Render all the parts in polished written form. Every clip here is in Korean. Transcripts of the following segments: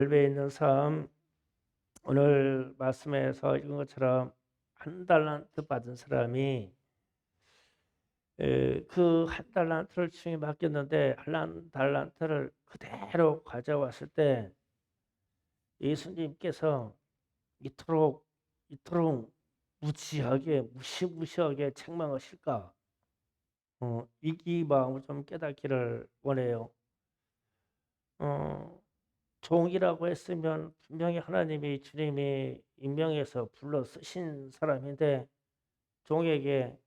열배 있는 삶. 오늘 말씀에서 읽은 것처럼 한 달란트 받은 사람이 그 한 달란트를 주님이 맡겼는데 한 달란트를 그대로 가져왔을 때 예수님께서 이토록 무지하게 무시무시하게 책망하실까? 이 마음을 좀 깨닫기를 원해요. 어, 종이라고 했으면 분명히 하나님이 주님이 임명해서 불러 쓰신 사람인데 종에게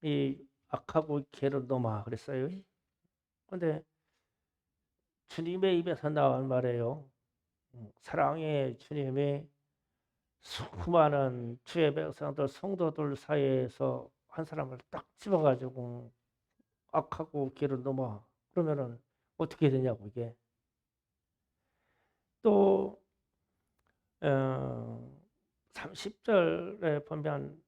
이 악하고 게으른 놈아 그랬어요. 근데 주님의 입에서 나온 말이에요. 사랑의 주님이 수많은 주의 백성들 성도들 사이에서 한 사람을 딱 집어가지고 악하고 게으른 놈아 그러면은 어떻게 되냐고 이게. 또 30절에 보면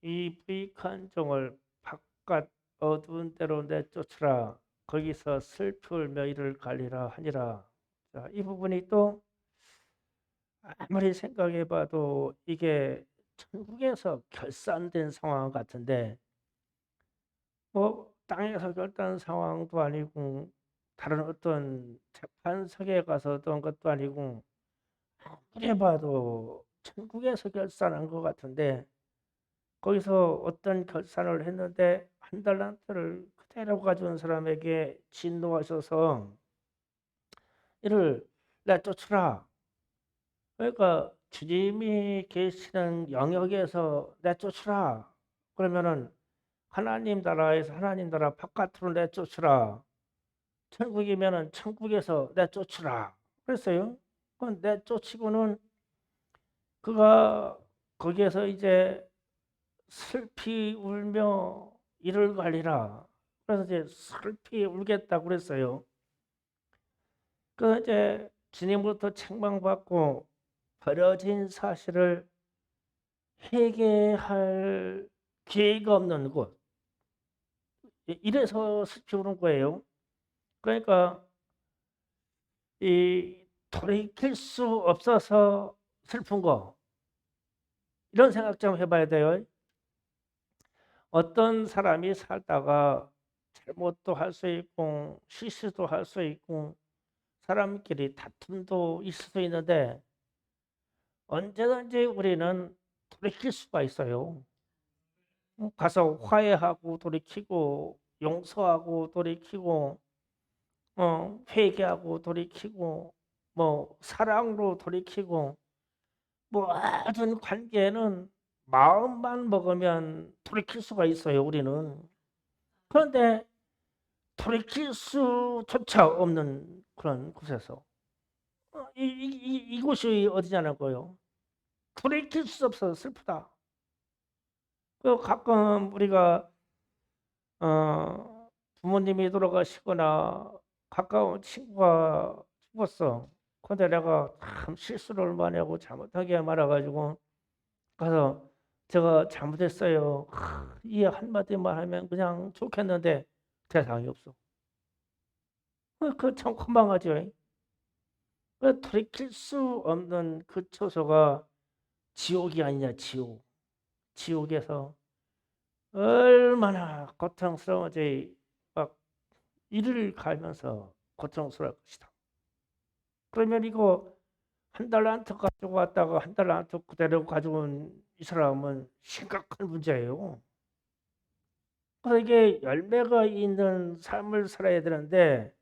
이 부익한 종을 바깥 어두운 데로 내쫓으라. 거기서 슬피 울며 이를 갈리라 하니라. 자, 이 부분이 또 아무리 생각해 봐도 이게 천국에서 결산된 상황 같은데 뭐 땅에서 결단 상황도 아니고 다른 어떤 재판석에 가서 어떤 것도 아니고 아무리 봐도 천국에서 결산한 것 같은데 거기서 어떤 결산을 했는데 한 달란트를 그대로 가져온 사람에게 진노하셔서 이를 내쫓으라. 그러니까 주님이 계시는 영역에서 내쫓으라. 그러면은 하나님 나라에서 하나님 나라 바깥으로 내쫓으라. 천국이면은 천국에서 내쫓으라. 그랬어요. 그 내쫓이고는 그가 거기에서 이제 슬피 울며 이를 갈리라. 그래서 이제 슬피 울겠다고 그랬어요. 그 이제 주님부터 책망받고 버려진 사실을 회개할 기회가 없는 곳. 이래서 슬피 우는 거예요. 그러니까 이 돌이킬 수 없어서 슬픈 거. 이런 생각 좀 해봐야 돼요. 어떤 사람이 살다가 잘못도 할 수 있고 실수도 할 수 있고 사람끼리 다툼도 있을 수 있는데 언제든지 우리는 돌이킬 수가 있어요. 가서 화해하고 돌이키고 용서하고 돌이키고 회개하고 돌이키고 뭐 사랑으로 돌이키고 모든 관계는 마음만 먹으면 돌이킬 수가 있어요. 우리는. 그런데 돌이킬 수조차 없는 그런 곳에서 이곳이 어디냐고요. 돌이킬 수 없어서 슬프다. 그 가끔 우리가 부모님이 돌아가시거나 가까운 친구가 죽었어. 근데 내가 참 실수를 많이 하고 잘못하게 말아가지고 가서 제가 잘못했어요. 이 한마디만 하면 그냥 좋겠는데 대상이 없어. 그 참 허망하죠. 돌이킬 수 없는 그 처소가 지옥이 아니냐, 지옥. 지옥에서 얼마나 고통스러워지 막 이를 갈면서 고통스러울 것이다. 그러면 이거 한 달란트 가지고 왔다가 한 달란트 그대로 가져온 이 사람은 심각한 문제예요. 그래서 이게 열매가 있는 삶을 살아야 되는데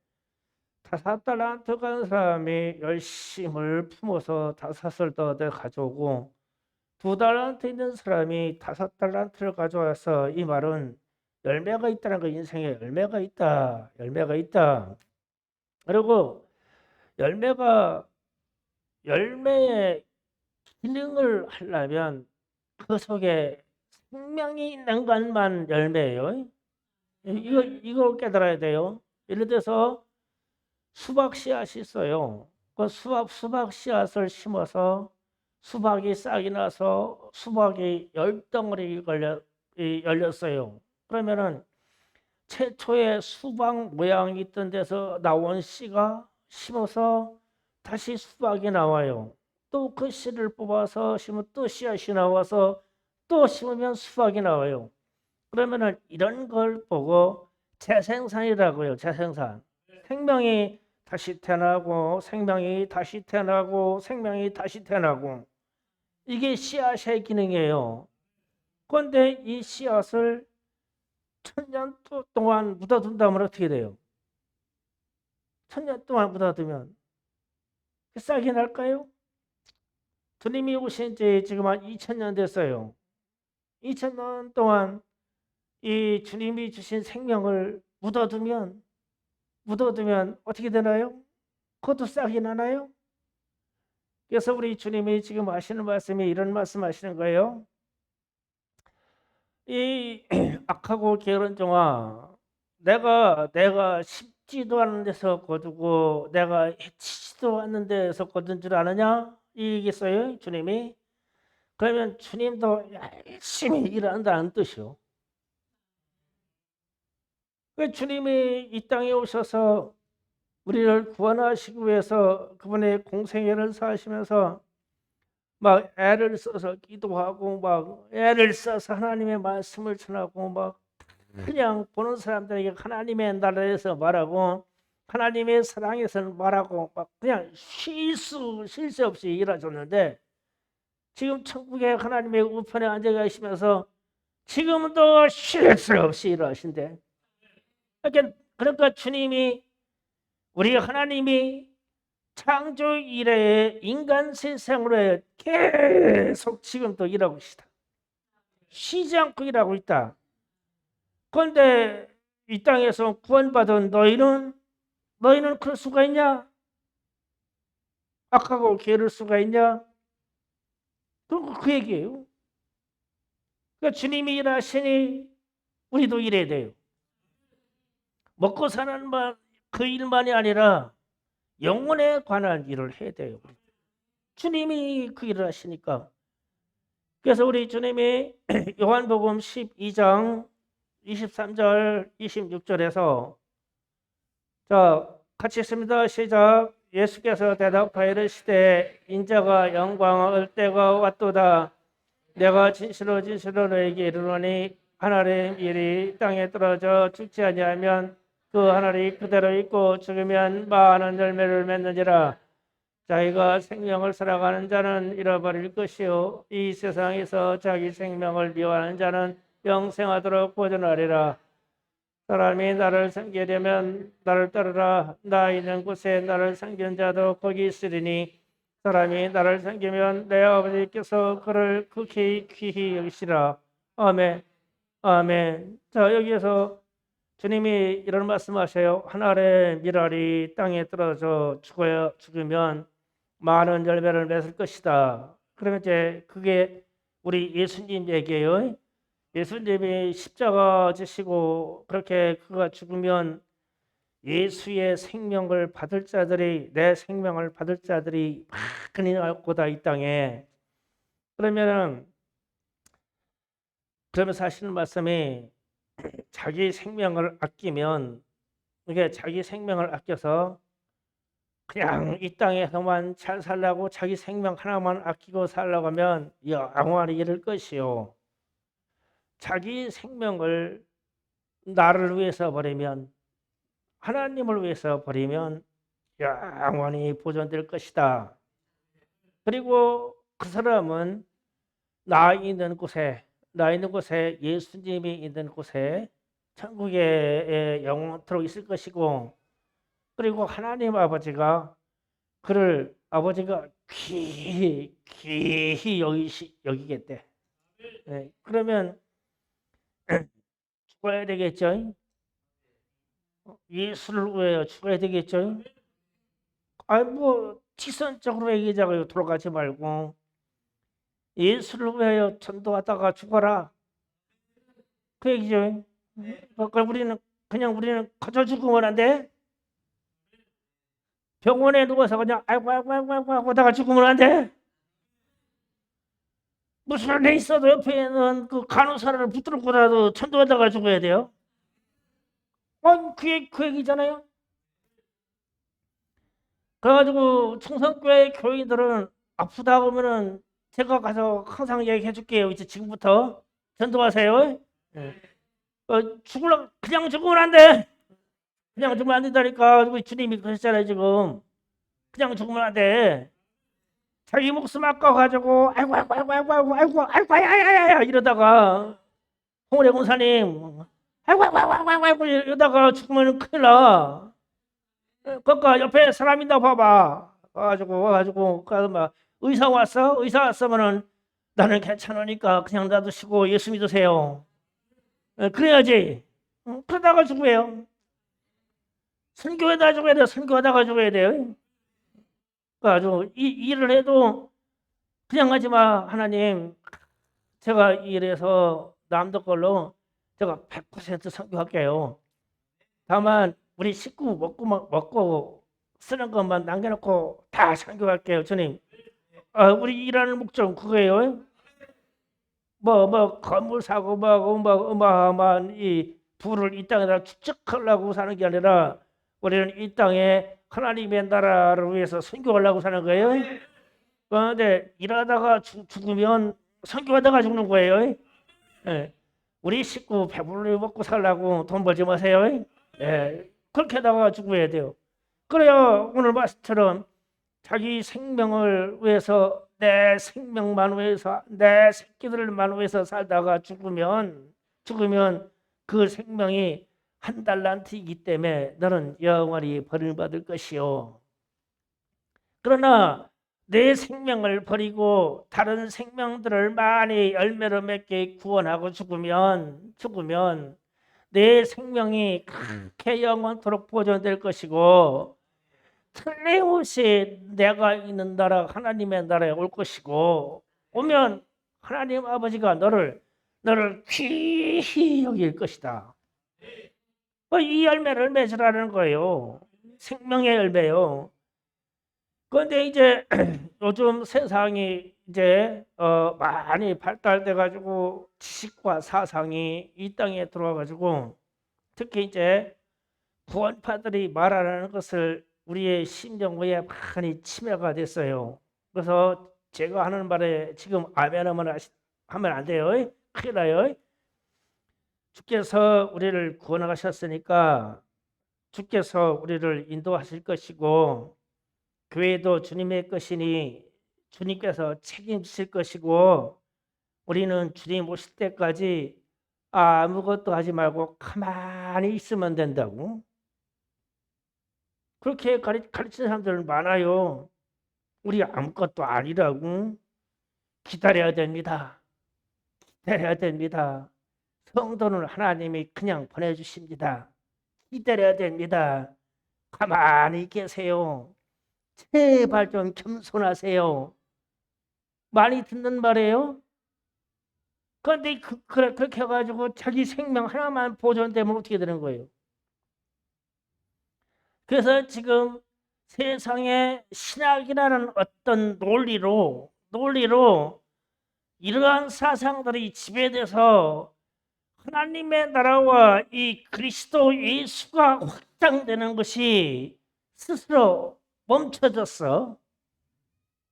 다섯 달란트 간 사람이 열심을 품어서 다섯을 더 가져오고 두 달란트 있는 사람이 다섯 달란트를 가져와서 이 말은 열매가 있다는 거 인생에 열매가 있다. 열매가 있다. 그리고 열매가 열매의 기능을 하려면 그 속에 생명이 있는 것만 열매예요. 이거 깨달아야 돼요. 예를 들어서 수박 씨앗이 있어요. 그 수박 씨앗을 심어서 수박이 싹이 나서 수박이 열 덩어리 열렸어요. 그러면은 최초에 수박 모양이 있던 데서 나온 씨가 심어서 다시 수박이 나와요. 또 그 씨를 뽑아서 심으면 또 씨앗이 나와서 또 심으면 수박이 나와요. 그러면은 이런 걸 보고 재생산이라고요. 재생산. 생명이 다시 태어나고 생명이 다시 태어나고 생명이 다시 태어나고 이게 씨앗의 기능이에요. 그런데 이 씨앗을 1000년 동안 묻어둔다면 어떻게 돼요? 1000년 동안 묻어두면 싹이 날까요? 주님이 오신 지 지금 한 2000년 됐어요. 2000년 동안 이 주님이 주신 생명을 묻어두면 어떻게 되나요? 그것도 싹이 나나요? 그래서 우리 주님이 지금 하시는 말씀이 이런 말씀 하시는 거예요. 이 악하고 게으른 종아, 내가 심지도 않은 데서 거두고 내가 해치지도 않는 데서 거둔 줄 아느냐? 이 얘기했어요, 주님이. 그러면 주님도 열심히 일한다는 뜻이요. 주님이 이 땅에 오셔서 우리를 구원하시기 위해서 그분의 공생애를 사시면서 막 애를 써서 기도하고 막 애를 써서 하나님의 말씀을 전하고 막 그냥 보는 사람들에게 하나님의 나라에서 말하고 하나님의 사랑에서 말하고 막 그냥 쉴 새 없이 일하셨는데 지금 천국에 하나님의 우편에 앉아 계시면서 지금도 쉴 새 없이 일하신대. 그러니까 주님이 우리 하나님이 창조 이래에 인간 세상으로 계속 지금도 일하고 있다. 쉬지 않고 일하고 있다. 그런데 이 땅에서 구원받은 너희는 그럴 수가 있냐? 악하고 게으를 수가 있냐? 그 얘기예요. 그러니까 주님이 일하시니 우리도 일해야 돼요. 먹고 사는 그 일만이 아니라 영혼에 관한 일을 해야 돼요. 주님이 그 일을 하시니까. 그래서 우리 주님이 요한복음 12장 23절 26절에서 자 같이 있습니다. 시작. 예수께서 대답하여 이르시되 인자가 영광을 얻을 때가 왔도다. 내가 진실로 너에게 이르노니 하늘의 밀이 땅에 떨어져 죽지 아니하면 그 하늘이 그대로 있고 죽으면 많은 열매를 맺는지라. 자기가 생명을 살아가는 자는 잃어버릴 것이요 이 세상에서 자기 생명을 미워하는 자는 영생하도록 보존하리라. 사람이 나를 섬기려면 나를 따르라. 나 있는 곳에 나를 섬기는 자도 거기 있으리니 사람이 나를 섬기면 내 아버지께서 그를 극히 귀히 여기시라. 아멘. 아멘. 자, 여기에서 주님이 이런 말씀하세요. 하늘의 밀알이 땅에 떨어져 죽으면 많은 열매를 맺을 것이다. 그러면 이제 그게 우리 예수님 얘기예요. 예수님이 십자가 지시고 그렇게 그가 죽으면 예수의 생명을 받을 자들이 내 생명을 받을 자들이 많이 나올 거다 이 땅에. 그러면서 하시는 말씀이 자기 생명을 아끼면 이게 자기 생명을 아껴서 그냥 이 땅에서만 잘 살라고 자기 생명 하나만 아끼고 살라고 하면 영원히 이를 것이요. 자기 생명을 나를 위해서 버리면 하나님을 위해서 버리면 영원히 보존될 것이다. 그리고 그 사람은 나 있는 곳에 예수님이 있는 곳에 천국에 영원토록 있을 것이고 그리고 하나님 아버지가 그를 아버지가 귀히 여기겠대. 네, 그러면 죽어야 되겠죠. 예수를 위하여 죽어야 되겠죠. 직선적으로 얘기하자고요. 돌아가지 말고 예수를 위하여 전도하다가 죽어라. 그 얘기죠. 우리는 거저 죽으면 안 돼. 병원에 누워서 그냥 아이고 하다가 죽으면 안 돼. 무슨 일 있어도 옆에 있는 그 간호사를 붙들고라도 전도하다가 죽어야 돼요. 그 얘기잖아요. 그래가지고 충성교회 교인들은 아프다 그러면은 제가 가서 항상 얘기해 줄게요. 이제 지금부터 전도하세요. 예. 죽을라 그냥 죽으면 안 돼. 그냥 죽으면 안 된다니까. 우리 주님이 그러셨잖아요 지금. 그냥 죽으면 안 돼. 자기 목숨 아까워가지고 아이고 아이고 아이고 아이고 아이고 아이고 아이고 아야야야 이러다가 홍원의 공사님 아이고 아이고 아이고 아이고 아이고 이러다가 죽으면 큰일 나. 그러니까 옆에 사람 있나 봐봐. 와가지고 가서 막 의사 왔어? 의사 왔으면은 나는 괜찮으니까 그냥 놔두시고 예수 믿으세요. 그래야지. 그러다가 죽어요. 선교에다 죽어야 돼. 선교하다가 죽어야 돼요. 그러니까 이 일을 해도 그냥 하지 마. 하나님, 제가 일해서 남도 걸로 제가 100% 선교할게요. 다만 우리 식구 먹고 쓰는 것만 남겨놓고 다 선교할게요. 주님. 우리 일하는 목적 그거예요. 뭐 건물 사고 뭐 어마어마한 이 부를 이 땅에다 축적하려고 사는 게 아니라 우리는 이 땅에 하나님의 나라를 위해서 선교하려고 사는 거예요. 그런데 일하다가 죽으면 선교하다가 죽는 거예요. 예. 우리 식구 배불리 먹고 살라고 돈 벌지 마세요. 예. 그렇게 하다가 죽어야 돼요. 그래야 오늘 말씀처럼 자기 생명을 위해서 내 생명만 위해서 내 새끼들만 위해서 살다가 죽으면 그 생명이 한 달란트이기 때문에 너는 영원히 벌을 받을 것이요. 그러나 내 생명을 버리고 다른 생명들을 많이 열매로 맺게 구원하고 죽으면 내 생명이 그렇게 영원토록 보존될 것이고 틀림없이 내가 있는 나라 하나님의 나라에 올 것이고 오면 하나님 아버지가 너를 귀히 여길 것이다. 이 열매를 맺으라는 거예요. 생명의 열매요. 그런데 이제 요즘 세상이 이제 많이 발달돼 가지고 지식과 사상이 이 땅에 들어와 가지고 특히 이제 구원파들이 말하는 것을 우리의 심정에 많이 침해가 됐어요. 그래서 제가 하는 말에 지금 아멘 하면 안 돼요. 큰일 나요. 주께서 우리를 구원하셨으니까 주께서 우리를 인도하실 것이고 교회도 주님의 것이니 주님께서 책임지실 것이고 우리는 주님 오실 때까지 아무것도 하지 말고 가만히 있으면 된다고. 그렇게 가르치는 사람들 많아요. 우리 아무것도 아니라고. 기다려야 됩니다. 기다려야 됩니다. 성도는 하나님이 그냥 보내주십니다. 기다려야 됩니다. 가만히 계세요. 제발 좀 겸손하세요. 많이 듣는 말이에요. 그런데 그렇게 해가지고 자기 생명 하나만 보존되면 어떻게 되는 거예요? 그래서 지금 세상의 신학이라는 어떤 논리로 이러한 사상들이 지배돼서 하나님의 나라와 이 그리스도 예수가 확장되는 것이 스스로 멈춰졌어.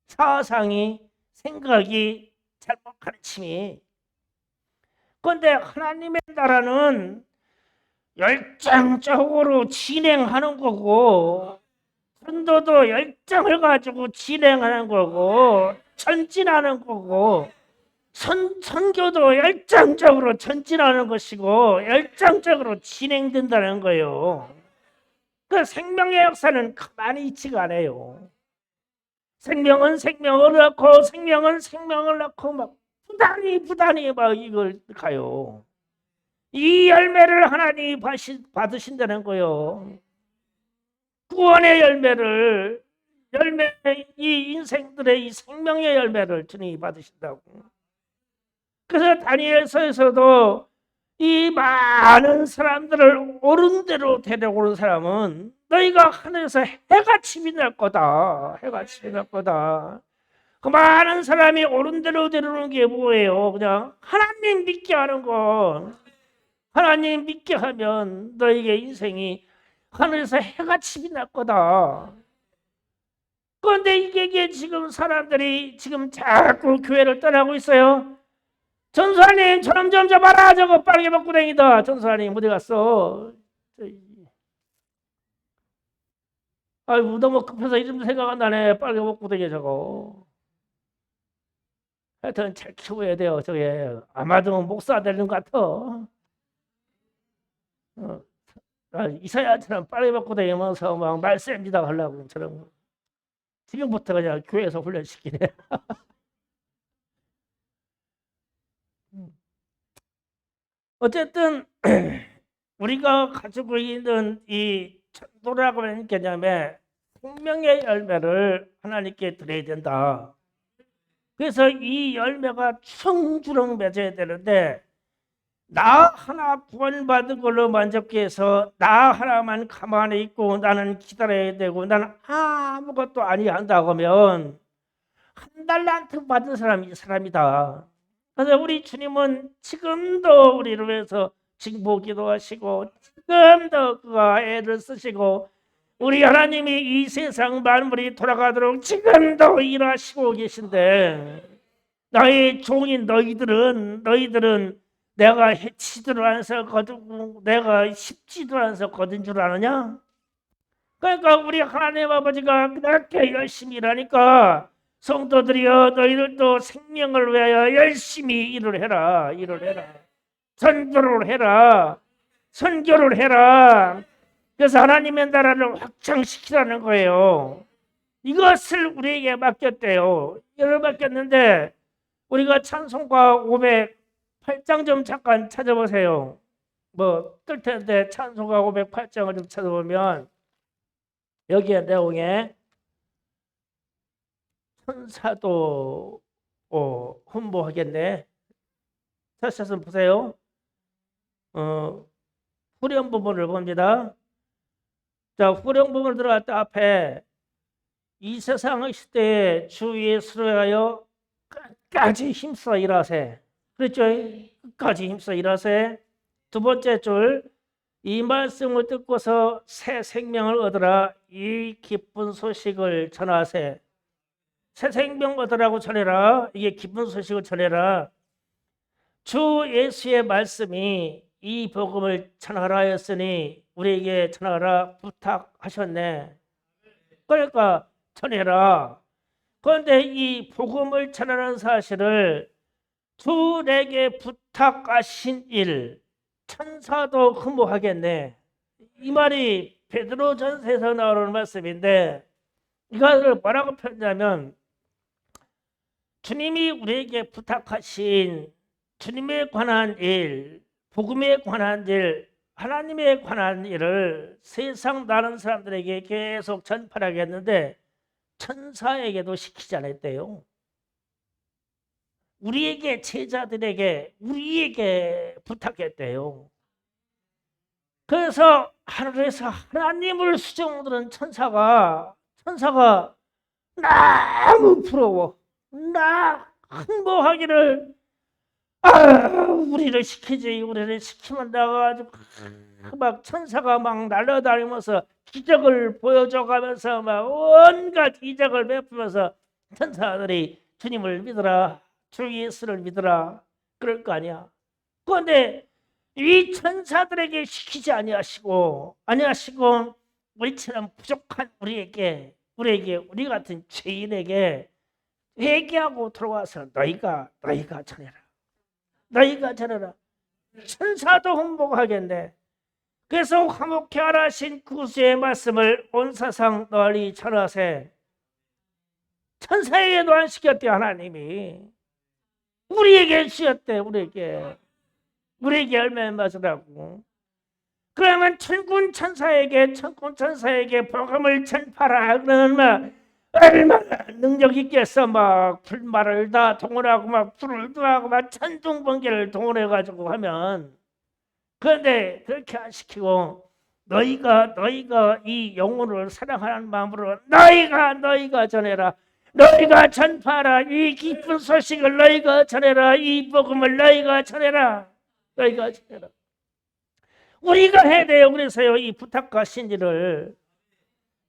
사상이 생각이 잘못 가르침이. 그런데 하나님의 나라는 열정적으로 진행하는 거고 전도도 열정을 가지고 진행하는 거고 전진하는 거고 선교도 열정적으로 전진하는 것이고 열정적으로 진행된다는 거예요. 그 생명의 역사는 가만히 있지가 않아요. 생명은 생명을 낳고 막 부단히 막 이걸 가요. 이 열매를 하나님이 받으신다는 거예요. 구원의 열매를 이 인생들의 이 생명의 열매를 주님이 받으신다고. 그래서 다니엘서에서도 이 많은 사람들을 옳은 대로 데려오는 사람은 너희가 하늘에서 해같이 빛날 거다. 해같이 빛날 거다. 그 많은 사람이 옳은 대로 데려오는 게 뭐예요? 그냥 하나님 믿게 하는 거. 하나님 믿게 하면 너에게 인생이 하늘에서 해같이 빛날 거다. 그런데 이게 지금 사람들이 지금 자꾸 교회를 떠나고 있어요. 전사님 저놈 좀 잡아라. 저거 빨개 먹구댕이다. 전사님 어디 갔어? 아이고 너무 급해서 이름 생각 안 나네. 빨개 먹구댕이 저거. 하여튼 잘 키워야 돼요. 저게 아마도 목사 되는 것 같아. 이사야처럼 빨개 먹구댕이면서 막 말씀입니다 하려고 저런. 지금부터 그냥 교회에서 훈련시키네. 어쨌든 우리가 가지고 있는 이 천도라고 하는 개념에 생명의 열매를 하나님께 드려야 된다. 그래서 이 열매가 주렁주렁 맺어야 되는데 나 하나 구원받은 걸로 만족해서 나 하나만 가만히 있고 나는 기다려야 되고 나는 아무것도 아니야 한다고 하면 한 달란트 받은 사람이 이 사람이다. 그래서 우리 주님은 지금도 우리를 위해서 징보기도 하시고 지금도 그가 애를 쓰시고 우리 하나님이 이 세상 만물이 돌아가도록 지금도 일하시고 계신데 나의 종인 너희들은 내가 해치지도 않아서 거두고 내가 십지도 않아서 거둔 줄 아느냐? 그러니까 우리 하나님 아버지가 그렇게 열심히 일하니까 성도들이여 너희들도 생명을 위하여 열심히 일을 해라. 전도를 해라. 선교를 해라. 그래서 하나님의 나라를 확장시키라는 거예요. 이것을 우리에게 맡겼대요. 이를 맡겼는데 우리가 찬송가 508장 좀 잠깐 찾아보세요. 뭐 뜰 텐데 찬송가 508장을 좀 찾아보면 여기에 내용에 천사도 홍보하겠네. 다시 한번 보세요. 후렴 부분을 봅니다. 자, 후렴 부분을 들어갈 때 앞에 이 세상의 시대에 주 예수를 위하여 끝까지 힘써 일하세. 그랬죠? 끝까지 힘써 일하세. 두 번째 줄, 이 말씀을 듣고서 새 생명을 얻으라. 이 기쁜 소식을 전하세. 새 생명 얻으라고 전해라. 이게 기쁜 소식을 전해라. 주 예수의 말씀이 이 복음을 전하라 했으니 우리에게 전하라 부탁하셨네. 그러니까 전해라. 그런데 이 복음을 전하는 사실을 주에게 부탁하신 일 천사도 흠모하겠네. 이 말이 베드로전서에서 나오는 말씀인데 이것을 뭐라고 표현하냐면 주님이 우리에게 부탁하신 주님에 관한 일, 복음에 관한 일, 하나님에 관한 일을 세상 다른 사람들에게 계속 전파하겠는데 천사에게도 시키지 않았대요. 우리에게 제자들에게 우리에게 부탁했대요. 그래서 하늘에서 하나님을 수종들은 천사가 너무 부러워. 나 흥모하기를 우리를 시키지. 우리를 시키면 나가지고 막 천사가 막 날아다니면서 기적을 보여줘가면서 막 온갖 기적을 베푸면서 천사들이 주님을 믿어라. 주 예수를 믿어라. 그럴 거 아니야. 그런데 이 천사들에게 시키지 아니하시고 우리처럼 부족한 우리에게 우리 같은 죄인에게 회개하고 들어와서 너희가 전해라. 천사도 홍보하겠네. 그래서 화목케 하라 하신 구주의 말씀을 온 세상 널리 전하세. 천사에게도 안 시켰대. 하나님이 우리에게 주셨대. 우리에게 열매 맞으라고. 그러면 천군 천사에게 복음을 전파라. 그러면 얼마나 능력 있겠어. 막 불말을 다 동원하고 막 불을 도하고 막 천둥번개를 동원해 가지고 하면. 그런데 그렇게 안 시키고 너희가 이 영혼을 사랑하는 마음으로 너희가 전해라. 너희가 전파하라. 이 기쁜 소식을 너희가 전해라. 이 복음을 너희가 전해라. 우리가 해야 돼요. 그래서요 이 부탁과 신지를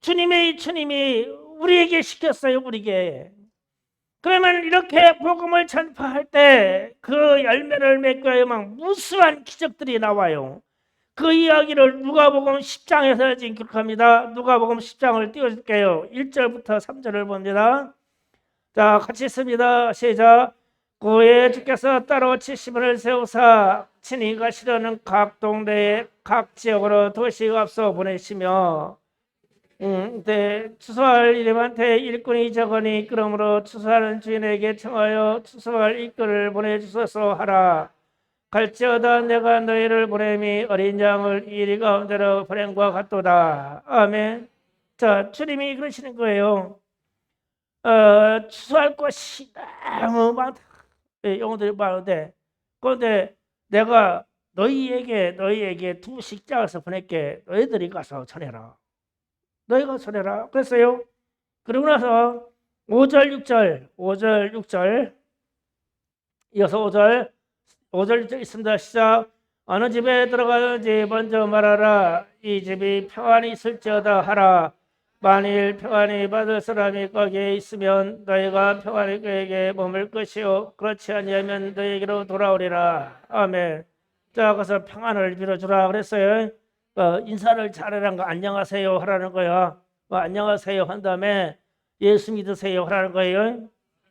주님이 우리에게 시켰어요. 우리에게. 그러면 이렇게 복음을 전파할 때 그 열매를 맺고야만 무수한 기적들이 나와요. 그 이야기를 누가복음 10장에서 지금 기록합니다. 누가복음 10장을 띄워줄게요. 1절부터 3절을 봅니다. 자, 같이 있습니다. 시작. 그에 주께서 따로 지시문을 세우사 친히 가시려는 각 동네에 각 지역으로 도시가 앞서 보내시며 추수할 이름한테 일꾼이 적으니 그러므로 추수하는 주인에게 청하여 추수할 일꾼을 보내주소서 하라. 갈지어다 내가 너희를 보냄이 어린 양을 이리 가운데로 보냄과 같도다. 아멘. 자, 주님이 그러시는 거예요. 추수할 것이 너무 많다. 영혼들이 많은데 그런데 내가 너희에게 두 식장에서 보낼게. 너희들이 가서 전해라. 너희가 전해라. 그랬어요. 그러고 나서 5절 6절 이어서 5절 6절 있습니다. 시작. 어느 집에 들어가든지 먼저 말하라. 이 집이 평안이 있을지어다 하라. 만일 평안히 받을 사람이 거기에 있으면 너희가 평안히 그에게 머물 것이요 그렇지 아니하면 너희에게로 돌아오리라. 아멘. 자, 가서 평안을 빌어주라 그랬어요. 인사를 잘하라는 거 안녕하세요 하라는 거야. 안녕하세요 한 다음에 예수 믿으세요 하라는 거예요.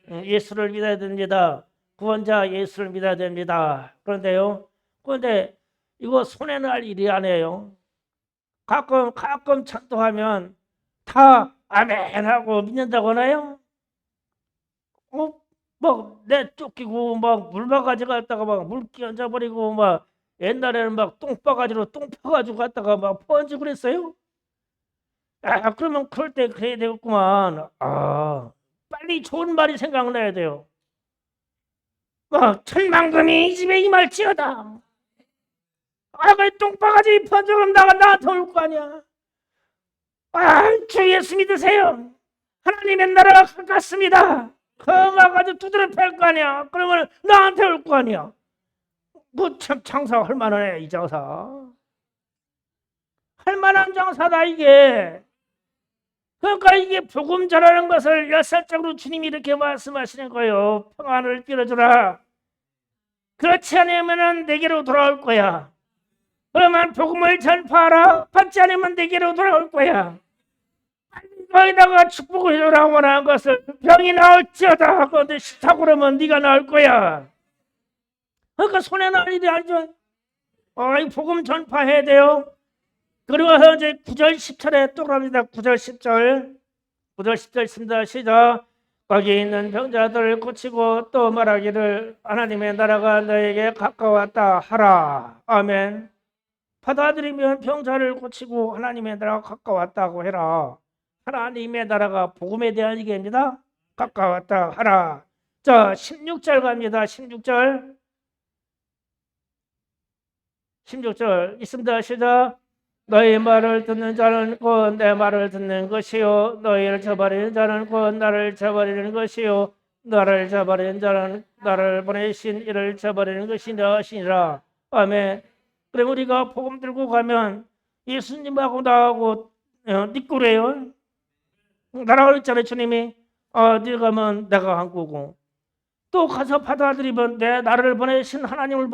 예수를 믿어야 됩니다. 구원자 예수를 믿어야 됩니다. 그런데 이거 손해 날 일이 아니에요. 가끔 찬도하면 다 아멘 하고 믿는다고 하나요? 막 내 쫓기고 막 물바가지 갔다가 막 물 끼얹어 버리고 막 옛날에는 막 똥바가지로 똥 퍼가지고 갔다가 막 퍼지 그랬어요. 그러면 그럴 때 그래야 되겠구만. 빨리 좋은 말이 생각나야 돼요. 천만금이 이 집에 임할지어다. 그 똥바가지 퍼져 그럼 나한테 올 거 아니야. 주 예수 믿으세요. 하나님의 나라가 가깝습니다. 막 아주 두드려 팰 거 아니야. 그러면 나한테 올 거 아니야. 참 장사 할 만하네 이 장사. 할 만한 장사다 이게. 그러니까 이게 복음 전하는 것을 역설적으로 주님이 이렇게 말씀하시는 거예요. 평안을 빌어주라. 그렇지 않으면 내게로 돌아올 거야. 그러면 복음을 전파하라. 받지 않으면 내게로 돌아올 거야. 거기다가 축복을 해주라 원하는 것을 병이 나올지어다. 그런데 싫다고 그러면 네가 나올 거야. 그러니까 손해 날 일이 아니죠. 이 복음 전파해야 돼요. 그리고서 이제 9절 10절에 또 갑니다. 9절 10절 있습니다. 시작. 거기 있는 병자들을 고치고 또 말하기를 하나님의 나라가 너에게 가까웠다 하라. 아멘. 받아들이면 병자를 고치고 하나님의 나라가 가까웠다고 해라. 하나님의 나라가 복음에 대한 얘기입니다. 가까웠다 하라. 자, 16절 갑니다. 16절 있습니다. 시작. 너희 말을 듣는 자는 곧 내 말을 듣는 것이요 너희를 저버리는 자는 곧 나를 저버리는 것이요 나를 저버리는 자는 나를 보내신 이를 저버리는 것이니라 하시니라. 아멘. 그럼 우리가 복음 들고 가면 예수님하고 나하고 니꾸래요. 나라고 그랬잖아요. 주님이 네가 가면 내가 한 거고 또 가서 받아들이면 나를 보내신 하나님을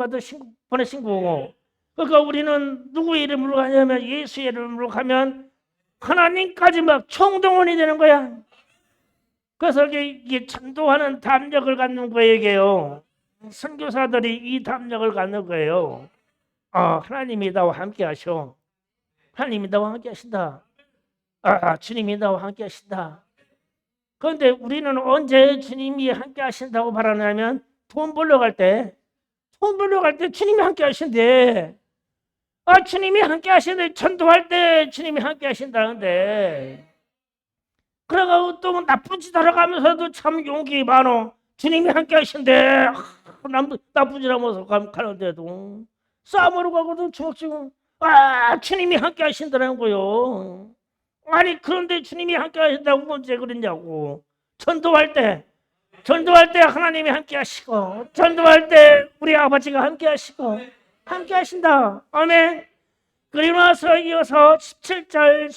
보내신 거고. 그러니까 우리는 누구의 이름으로 가냐면 예수의 이름으로 가면 하나님까지 막 총동원이 되는 거야. 그래서 이게 전도하는 담력을 갖는 거예요. 이게요. 선교사들이 이 담력을 갖는 거예요. 하나님이 나와 함께 하셔. 하나님이 나와 함께 하신다. 주님이 나와 함께 하신다. 그런데 우리는 언제 주님이 함께 하신다고 바라냐면 돈 벌러 갈 때 주님이 함께 하신대. 주님이 함께 하시는데 전도할 때 주님이 함께 하신다는데 그래가지고 또 나쁜 짓 하러 가면서도 참 용기 많어. 주님이 함께 하신대. 나쁜 짓 하면서 가는데도 싸움으로 가고도 주먹지고 주님이 함께 하신다는 거요. 그런데 주님이 함께 하신다고 언제 그랬냐고. 전도할 때 하나님이 함께 하시고 전도할 때 우리 아버지가 함께 하시고 함께 하신다. 아멘. 그리고 나서 이어서 17절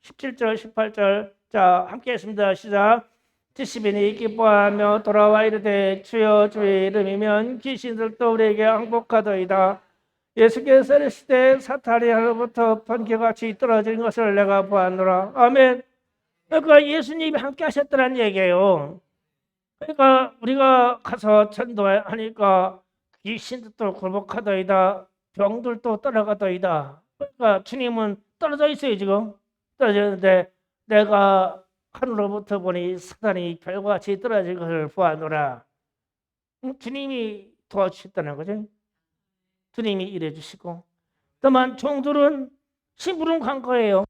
18절 자, 함께 했습니다. 시작. 70인이 기뻐하며 돌아와 이르되 주여 주의 이름이면 귀신들도 우리에게 항복하더이다. 예수께서 이르실 때 사탄이 하늘로부터 번개같이 떨어진 것을 내가 보았노라. 아멘. 그러니까 예수님이 함께 하셨다는 얘기예요. 그러니까 우리가 가서 전도하니까 귀신들도 굴복하더이다. 병들도 떠나가더이다. 그러니까 주님은 떨어져 있어요. 지금 떨어졌는데 내가 하늘로부터 보니 사탄이 별과 같이 떨어진 것을 보아노라. 주님이 도와주셨다는 거죠. 주님이 일해 주시고 다만 종들은 심부름 간 거예요.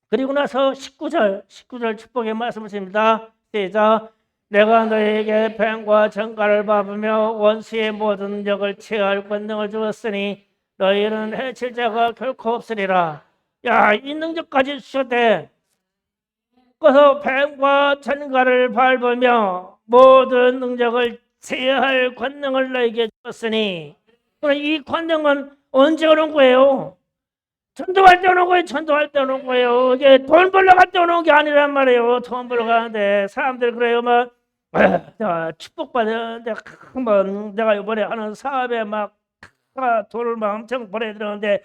그리고 나서 19절 축복의 말씀을 드립니다. 시작. 내가 너에게 뱀과 정갈을 밟으며 원수의 모든 능력을 제어할 권능을 주었으니 너희는 해칠 자가 결코 없으리라. 야, 이 능력까지 주셨대. 그래서 뱀과 전갈을 밟으며 모든 능력을 제어할 권능을 너에게 주었으니 이 권능은 언제 오는 거예요? 전도할 때 오는 거예요. 전도할 때 오는 거예요. 이게 돈 벌러 갈 때 오는 게 아니란 말이에요. 돈 벌러 가는데 사람들 그래요. 막 축복받았는데 뭐 내가 이번에 하는 사업에 막 돈을 막 엄청 보내드렸는데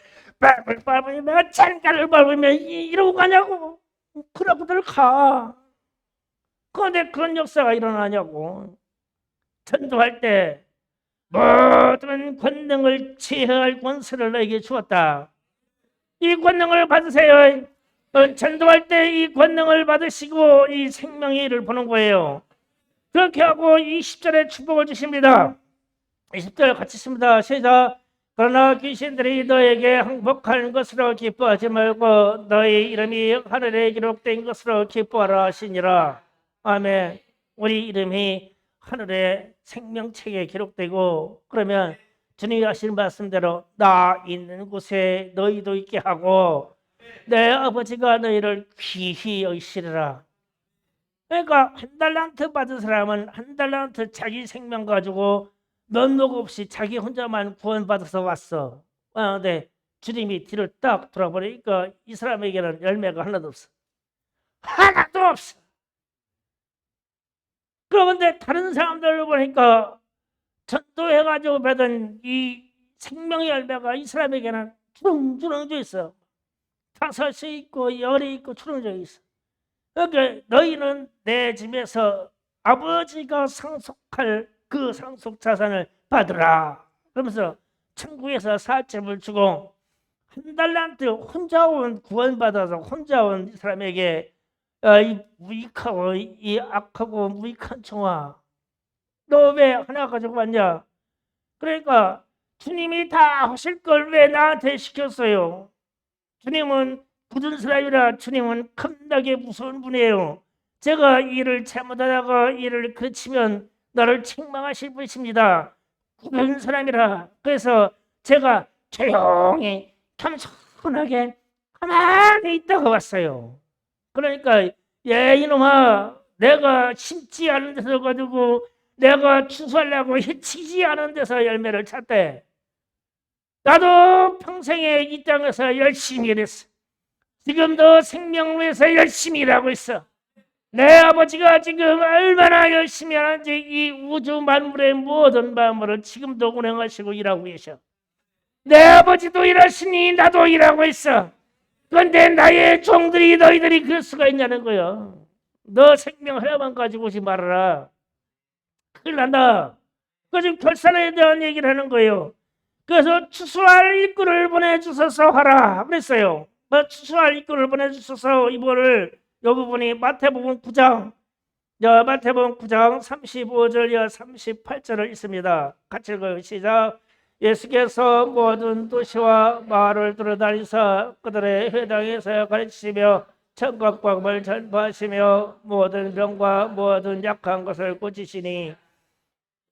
밟으면 잔가를 밟으면 이러고 가냐고. 그러고들 가. 그런데 그런 역사가 일어나냐고. 전도할 때 모든 권능을 제어할 권세를 너에게 주었다. 이 권능을 받으세요. 전도할 때 이 권능을 받으시고 이 생명의 일을 보는 거예요. 그렇게 하고 20절에 축복을 주십니다. 20절 같이 씁니다. 시작. 그러나 귀신들이 너에게 항복하는 것으로 기뻐하지 말고 너희 이름이 하늘에 기록된 것으로 기뻐하라 하시니라. 아멘. 우리 이름이 하늘의 생명책에 기록되고 그러면 주님이 하신 말씀대로 나 있는 곳에 너희도 있게 하고 내 아버지가 너희를 귀히 여기시리라. 그러니까 한 달란트 받은 사람은 한 달란트 자기 생명 가지고 면목 없이 자기 혼자만 구원받아서 왔어. 근데 주님이 뒤를 딱 돌아보니까 이 사람에게는 열매가 하나도 없어. 하나도 없어. 그런데 다른 사람들을 보니까 전도해가지고 받은 이 생명의 열매가 이 사람에게는 주렁주렁 있어. 다섯이 있고 열이 있고 주렁주렁 있어. 그러니까 너희는 내 집에서 아버지가 상속할 그 상속 자산을 받으라. 그러면서 천국에서 살점을 주고 한 달란트 혼자 온 구원받아서 혼자 온 사람에게 이 무익하고 이 악하고 무익한 청아 너 왜 하나 가지고 왔냐? 그러니까 주님이 다 하실 걸 왜 나한테 시켰어요? 주님은 굳은 사람이라 주님은 겁나게 무서운 분이에요. 제가 일을 잘못하다가 일을 그치면 나를 책망하실 분이십니다. 굳은 사람이라 그래서 제가 조용히 겸손하게 가만히 있다가 왔어요. 그러니까 이놈아 내가 심지 않은 데서 가지고 내가 추수하려고 해치지 않은 데서 열매를 찾대. 나도 평생에 이 땅에서 열심히 일했어. 지금도 생명로에서 열심히 일하고 있어. 내 아버지가 지금 얼마나 열심히 하는지 이 우주 만물의 모든 만물을 지금도 운행하시고 일하고 계셔. 내 아버지도 일하시니 나도 일하고 있어. 그런데 나의 종들이 너희들이 그럴 수가 있냐는 거야. 너 생명 하나만 가지고 오지 말아라. 큰일 난다. 그 지금 결산에 대한 얘기를 하는 거예요. 그래서 추수할 일꾼을 보내주셔서 하라 그랬어요. 추수할 일꾼을 보내주셔서 이거를 이 부분이 마태복음 9장 35절이야 38절을 있습니다. 같이 읽어요. 시작. 예수께서 모든 도시와 마을을 돌아다니사 그들의 회당에서 가르치시며 천국 복음을 전파하시며 모든 병과 모든 약한 것을 고치시니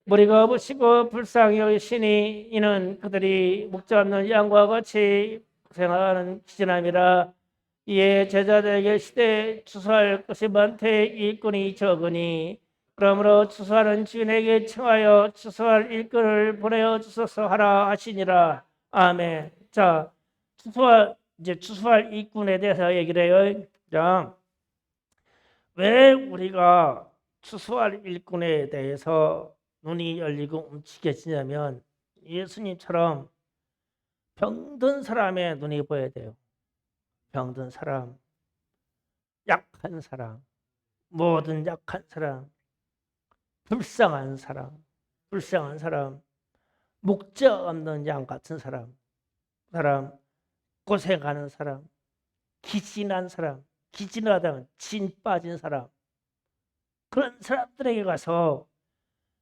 무리가 없으시고 불쌍히 여기시니 이는 그들이 목자 없는 양과 같이 고생하는 기진함이라. 이에 제자들에게 시대 추수할 것이 많되 일꾼이 적으니 그러므로 추수하는 주인에게 청하여 추수할 일꾼을 보내어 주소서 하라 하시니라. 아멘. 자, 추수할 일꾼에 대해서 얘기를 해요. 자, 왜 우리가 추수할 일꾼에 대해서 눈이 열리고 움직여지냐면 예수님처럼 병든 사람의 눈이 보여야 돼요. 병든 사람, 약한 사람, 모든 약한 사람, 불쌍한 사람, 불쌍한 사람, 목적 없는 양 같은 사람, 고생하는 사람, 기진한 사람, 기진하다면 진 빠진 사람, 그런 사람들에게 가서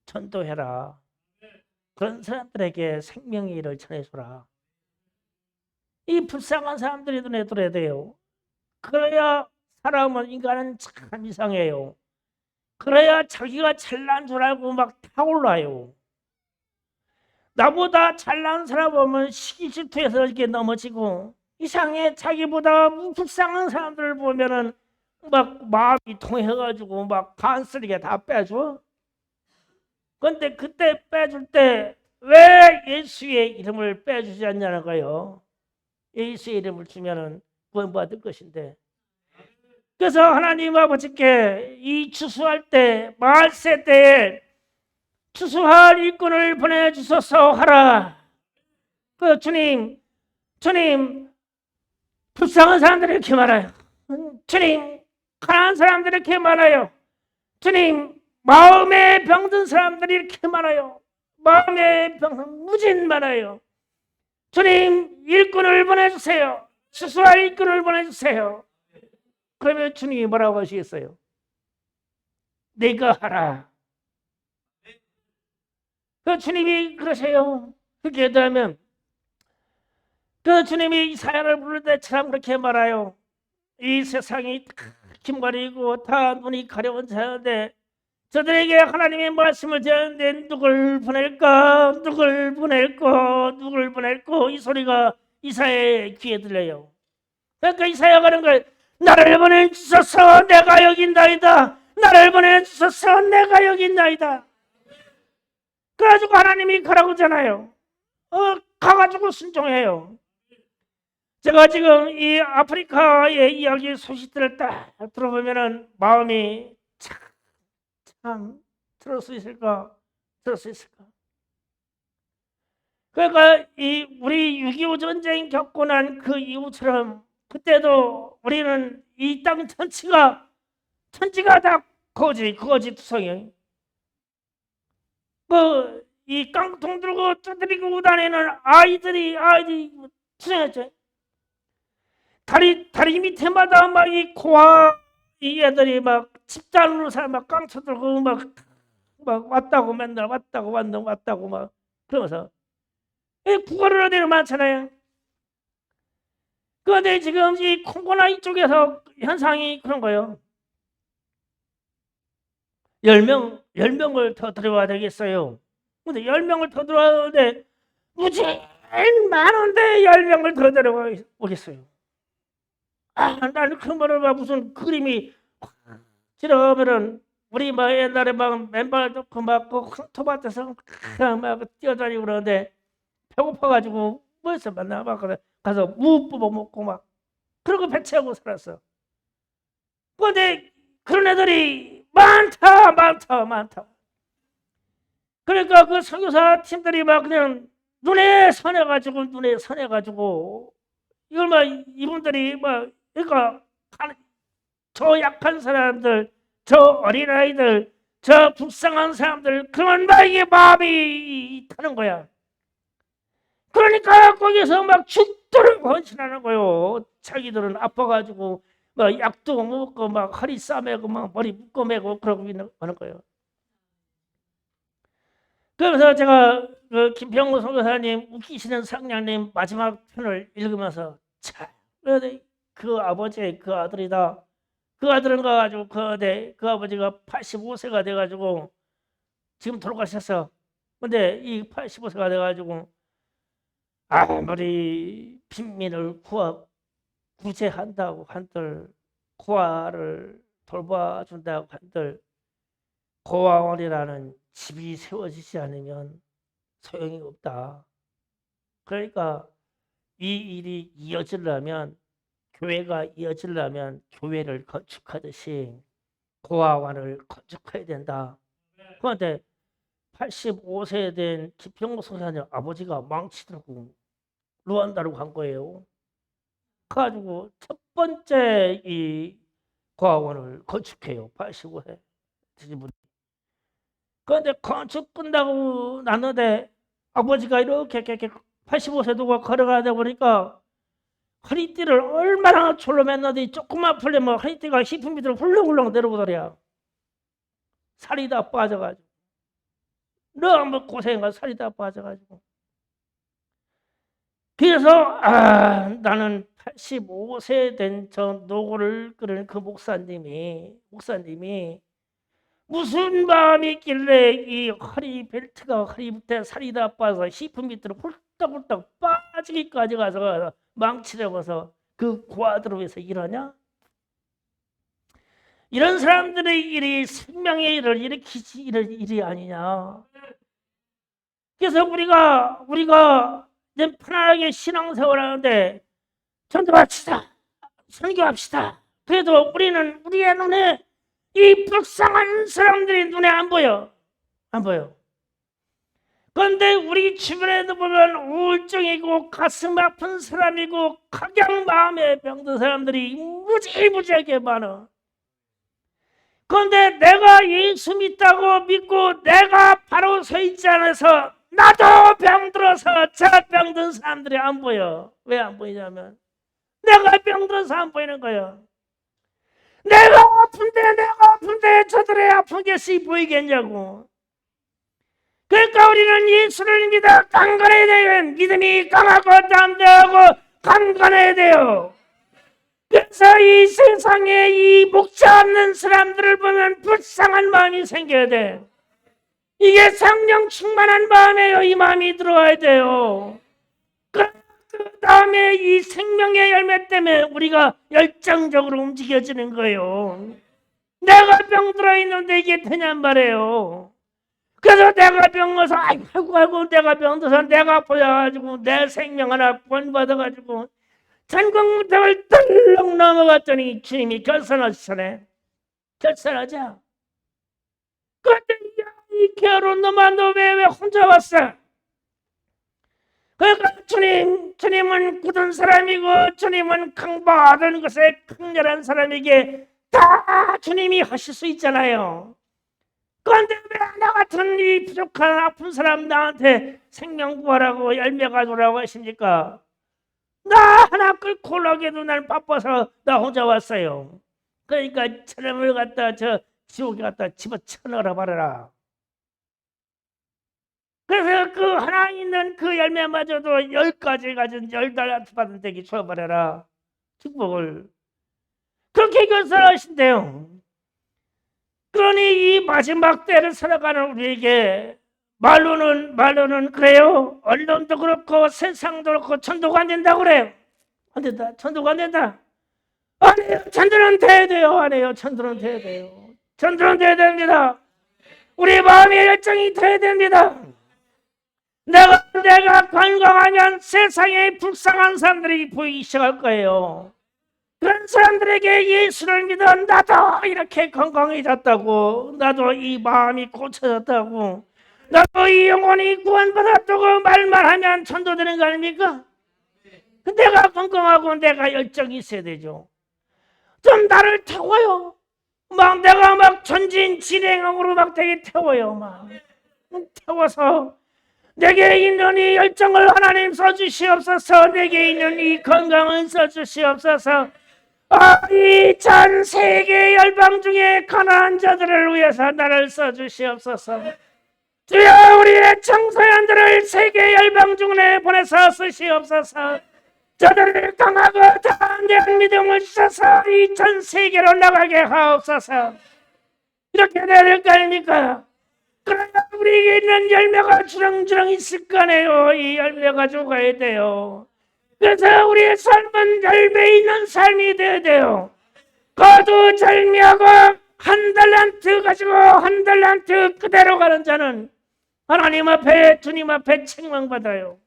전도해라. 그런 사람들에게 생명의 일을 전해줘라. 이 불쌍한 사람들이 눈에 들어야 돼요. 그래야 사람은, 인간은 참 이상해요. 그래야 자기가 잘난 줄 알고 막 타올라요. 나보다 잘난 사람 보면 시기 질투해서 이렇게 넘어지고, 이상해. 자기보다 불쌍한 사람들을 보면은 막 마음이 통해가지고 막 간쓰리게 다 빼줘. 그런데 그때 빼줄 때 왜 예수의 이름을 빼주지 않냐는 거예요. 예수의 이름을 주면은 구원받을 것인데. 그래서 하나님 아버지께 이 추수할 때, 말세 때에 추수할 일꾼을 보내주소서 하라. 그 주님, 불쌍한 사람들이 이렇게 많아요. 주님, 가난한 사람들이 이렇게 많아요. 주님, 마음에 병든 사람들이 이렇게 많아요. 마음에 병든 무진 많아요. 주님, 일꾼을 보내주세요. 추수할 일꾼을 보내주세요. 그러면 주님이 뭐라고 하시겠어요? 내가 하라. 그 주님이 그러세요. 그렇게 되면 그 주님이 이 사연을 부를 때 참 그렇게 말아요. 이 세상이 김가리고 다 눈이 가려운 자인데 저들에게 하나님의 말씀을 전하는데 누굴 보낼까? 누굴 보낼까? 누굴 보낼까? 이 소리가 이사야의 귀에 들려요. 그러니까 이사야가 하는 거예요. 나를 보내주소서, 내가 여기 있나이다. 나를 보내주소서, 내가 여기 있나이다. 그래가지고 하나님이 가라고 하잖아요. 가가지고 순종해요. 제가 지금 이 아프리카의 이야기 소식들을 딱 들어보면은 마음이 참 들을 수 있을까? 들을 수 있을까? 그러니까 이 우리 6.25 전쟁 겪고 난 그 이후처럼 그때도 우리는 이 땅 천지가 다 거지 투성이. 이 깡통 들고 두드리고 다니는 아이들이 투성했죠. 다리 밑에마다 막 이 고아 이 애들이 막 집단으로 막 깡쳐 들고 막 왔다고 맨날 왔다고 막 그러면서 구걸을 하는 데는 많잖아요. 그런데 지금 이 콩고나 이쪽에서 현상이 그런 거예요. 10명을 더 들어와야 되겠어요. 근데 10명을 더 들어왔는데 무지 많은데 10명을 더 들어오겠어요. 나는 그 말을 막 무슨 그림이 지러면은 우리 막 옛날에 막 맨발 놓고 막그 황토밭에서 막 뛰어다니고 그러는데 배고파가지고 뭐해서 만나 막 가서 무 뽑아 먹고 막 그러고 배 채우고 살았어. 그런데 그런 애들이 많다. 그러니까 그 선교사 팀들이 막 그냥 눈에 선해가지고 이걸 막 이분들이 막 그러니까 저 약한 사람들, 저 어린아이들, 저 불쌍한 사람들 그런 나에게 마음이 타는 거야. 그러니까 거기서 막 죽도록 헌신하는 거요. 자기들은 아파가지고 막 약도 먹고 막 허리 싸매고 막 머리 묶어매고 그러고 하는 거예요. 그래서 제가 그 김평우 선교사님 웃기시는 상냥님 마지막 편을 읽으면서 참, 그 아버지의 그 아들이다. 그 아들은 가가지고 그 아버지가 85세가 돼가지고 지금 돌아가셨어. 근데 이 85세가 돼가지고 아무리 빈민을 구제한다고 한들 고아를 돌봐준다고 한들 고아원이라는 집이 세워지지 않으면 소용이 없다. 그러니까 이 일이 이어지려면 교회가 이어지려면 교회를 건축하듯이 고아원을 건축해야 된다. 그런데 85세 된 기평 성사님 아버지가 망치더라고 루안다로 간 거예요. 그래가지고 첫 번째 이 고아원을 건축해요. 85세 되신 분. 그런데 건축 끝나고 났는데 아버지가 이렇게 85세도 걸어가다 보니까 허리띠를 얼마나 졸라맸는데 조금만 풀리면 허리띠가 힙 밑으로 훌렁훌렁 내려오더래요. 살이 다 빠져가지고 너무 고생한 살이 다 빠져가지고 그래서 나는 85세 된 저 노고를 끓는 그 목사님이 무슨 마음이 있길래 이 허리 벨트가 허리 밑에 살이 다 빠져서 힙 밑으로 훌떡훌떡 빠지기까지 가서 망치려고서 그 고아들에서 일하냐? 이런 사람들의 일이 생명의 일을 일으키지 일이 아니냐? 그래서 우리가 이제 편안하게 신앙생활 하는데 전도합시다, 선교합시다. 그래도 우리는 우리의 눈에 이 불쌍한 사람들이 눈에 안 보여. 그런데 우리 주변에도 보면 우울증이고 가슴 아픈 사람이고 각양 마음에 병든 사람들이 무지무지하게 많아. 그런데 내가 예수 믿다고 믿고 내가 바로 서 있지 않아서 나도 병들어서 저 병든 사람들이 안 보여. 왜 안 보이냐면 내가 병들어서 안 보이는 거야. 내가 아픈데 저들의 아픈 것이 보이겠냐고. 그러니까 우리는 예수를 믿어 강건해야 돼요. 믿음이 강하고 담대하고 강건해야 돼요. 그래서 이 세상에 이 목자 없는 사람들을 보면 불쌍한 마음이 생겨야 돼. 이게 성령 충만한 마음이에요. 이 마음이 들어와야 돼요. 그 다음에 이 생명의 열매 때문에 우리가 열정적으로 움직여지는 거예요. 내가 병들어 있는데 이게 되냔 말이에요. 그래서 내가 병어서 아이고 내가 병들어서 내가 아파가지고 내 생명 하나 구원받아가지고 전국무턱을 덜렁 넘어갔더니 주님이 결산하시네. 결산하자. 그런데 이 게으른 놈아 너 왜 혼자 왔어? 그러니까 주님은 굳은 사람이고 주님은 강박하던 것에 강렬한 사람에게 다 주님이 하실 수 있잖아요. 그런데 왜 나 같은 이 부족한 아픈 사람 나한테 생명 구하라고 열매 가져오라고 하십니까? 나 하나 끌고 올라오기도 난 바빠서 나 혼자 왔어요. 그러니까 저놈을 갖다 저 지옥에 갖다 집어쳐넣어라 말아라. 그래서 그 하나 있는 그 열매마저도 10가지 가진 10달 받은 데기 줘버려라. 축복을. 그렇게 결산하신대요. 그러니 이 마지막 때를 살아가는 우리에게 말로는 그래요. 언론도 그렇고 세상도 그렇고 전도가 안 된다고 그래요. 안 된다. 전도가 안 된다. 안 해요. 전도는 돼야 돼요. 안 해요. 전도는 돼야 돼요. 전도는 돼야 됩니다. 우리 마음의 열정이 돼야 됩니다. 내가 건강하면 세상에 불쌍한 사람들이 보이기 시작할 거예요. 그런 사람들에게 예수를 믿어 나도 이렇게 건강해졌다고, 나도 이 마음이 고쳐졌다고, 나도 이 영혼이 구원받았다고 말만 하면 전도되는 거 아닙니까? 내가 건강하고 내가 열정이 있어야 되죠. 좀 나를 태워요. 내가 전진 진행으로 되게 태워요. 태워서 내게 있는 이 열정을 하나님 써주시옵소서. 내게 있는 이 건강을 써주시옵소서. 이 전 세계 열방 중에 가난한 자들을 위해서 나를 써주시옵소서. 주여 우리의 청소년들을 세계 열방 중에 보내서 쓰시옵소서. 저들을 강하고 담대한 믿음을 주셔서 이 전 세계로 나가게 하옵소서. 이렇게 돼야 될 거 아닙니까? 그러나 우리에게 있는 열매가 주렁주렁 있을 거네요. 이 열매 가지고 가야 돼요. 그래서 우리의 삶은 열매 있는 삶이 되어야 돼요. 거두절미하고 한 달란트 가지고 한 달란트 그대로 가는 자는 하나님 앞에 주님 앞에 책망받아요.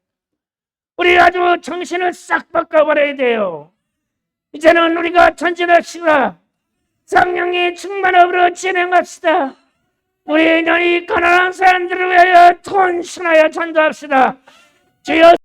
우리 아주 정신을 싹 바꿔버려야 돼요. 이제는 우리가 전진합시다. 성령의 충만함으로 진행합시다. 우리는 이 가난한 사람들을 위하여 헌신하여 전도합시다. 주여